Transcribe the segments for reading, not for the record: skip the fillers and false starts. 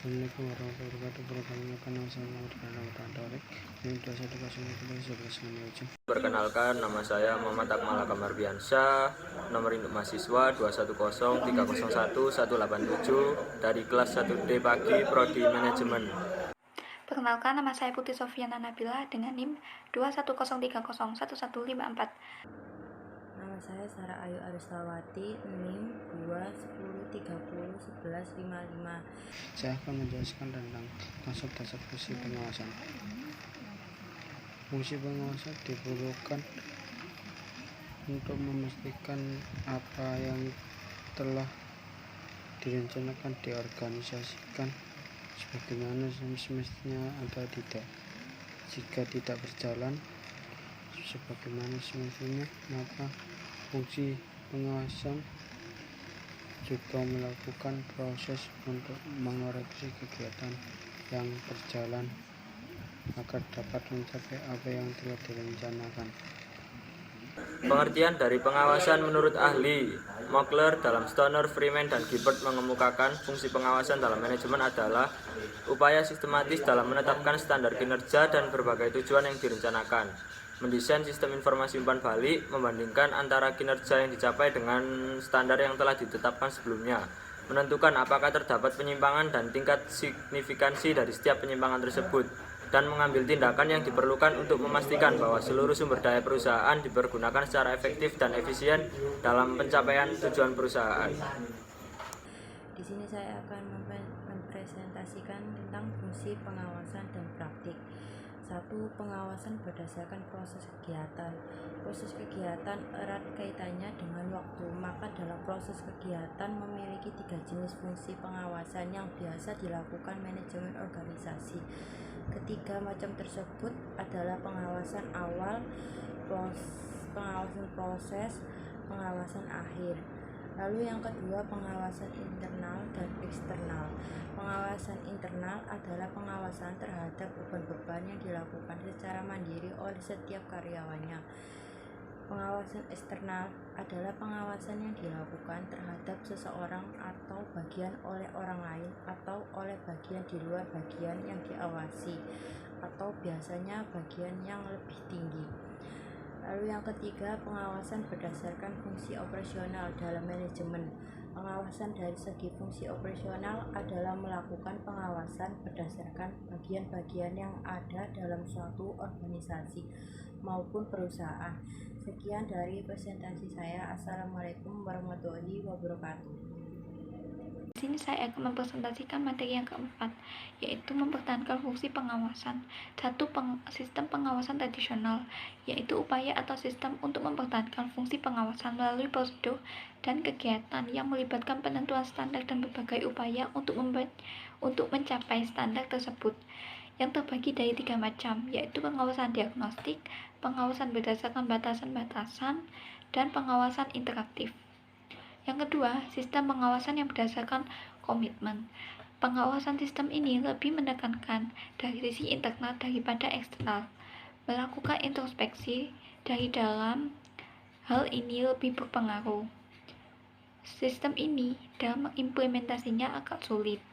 Assalamualaikum warahmatullahi wabarakatuh. Perkenalkan nama saya Muhammad Tarik. Ini 210111 Perkenalkan, nama saya Muhammad Akmal Kamarbiansyah, nomor induk mahasiswa 210301187 dari kelas 1D pagi Prodi Manajemen. Perkenalkan, nama saya Putri Sofiana Nabila dengan NIM 210301154. Nama saya Sarah Ayu Aristawati, NIM 210301155. Saya akan menjelaskan tentang konsep dasar fungsi pengawasan. Fungsi pengawasan diperlukan untuk memastikan apa yang telah direncanakan diorganisasikan sebagaimana semestinya atau tidak. Jika tidak berjalan sebagaimana semestinya, maka fungsi pengawasan juga melakukan proses untuk mengoreksi kegiatan yang berjalan agar dapat mencapai apa yang telah direncanakan. Pengertian dari pengawasan menurut ahli Mokler dalam Stoner, Freeman, dan Gilbert mengemukakan fungsi pengawasan dalam manajemen adalah upaya sistematis dalam menetapkan standar kinerja dan berbagai tujuan yang direncanakan, mendesain sistem informasi umpan balik, membandingkan antara kinerja yang dicapai dengan standar yang telah ditetapkan sebelumnya, menentukan apakah terdapat penyimpangan dan tingkat signifikansi dari setiap penyimpangan tersebut, dan mengambil tindakan yang diperlukan untuk memastikan bahwa seluruh sumber daya perusahaan dipergunakan secara efektif dan efisien dalam pencapaian tujuan perusahaan. Di sini saya akan mempresentasikan tentang fungsi pengawasan dan praktik. 1. Pengawasan berdasarkan proses kegiatan. Proses kegiatan erat kaitannya dengan waktu, maka dalam proses kegiatan memiliki 3 jenis fungsi pengawasan yang biasa dilakukan manajemen organisasi. Ketiga macam tersebut adalah pengawasan awal, pengawasan proses, pengawasan akhir. Lalu yang kedua, pengawasan internal dan eksternal. Pengawasan internal adalah pengawasan terhadap beban-beban yang dilakukan secara mandiri oleh setiap karyawannya. Pengawasan eksternal adalah pengawasan yang dilakukan terhadap seseorang atau bagian oleh orang lain atau oleh bagian di luar bagian yang diawasi, atau biasanya bagian yang lebih tinggi. Lalu yang ketiga, pengawasan berdasarkan fungsi operasional dalam manajemen. Pengawasan dari segi fungsi operasional adalah melakukan pengawasan berdasarkan bagian-bagian yang ada dalam suatu organisasi maupun perusahaan. Sekian dari presentasi saya. Assalamualaikum warahmatullahi wabarakatuh. Di sini saya akan mempresentasikan materi yang keempat, yaitu mempertahankan fungsi pengawasan. 1. Sistem pengawasan tradisional, yaitu upaya atau sistem untuk mempertahankan fungsi pengawasan melalui prosedur dan kegiatan yang melibatkan penentuan standar dan berbagai upaya untuk mencapai standar tersebut, yang terbagi dari 3 macam, yaitu pengawasan diagnostik, pengawasan berdasarkan batasan-batasan, dan pengawasan interaktif. Yang kedua, sistem pengawasan yang berdasarkan komitmen. Pengawasan sistem ini lebih menekankan dari sisi internal daripada eksternal. Melakukan introspeksi dari dalam, hal ini lebih berpengaruh. Sistem ini dalam mengimplementasinya agak sulit.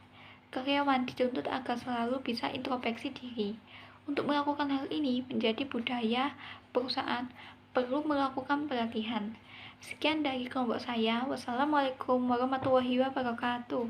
Karyawan dituntut agar selalu bisa introspeksi diri. Untuk melakukan hal ini menjadi budaya perusahaan perlu melakukan pelatihan. Sekian dari kelompok saya. Wassalamualaikum warahmatullahi wabarakatuh.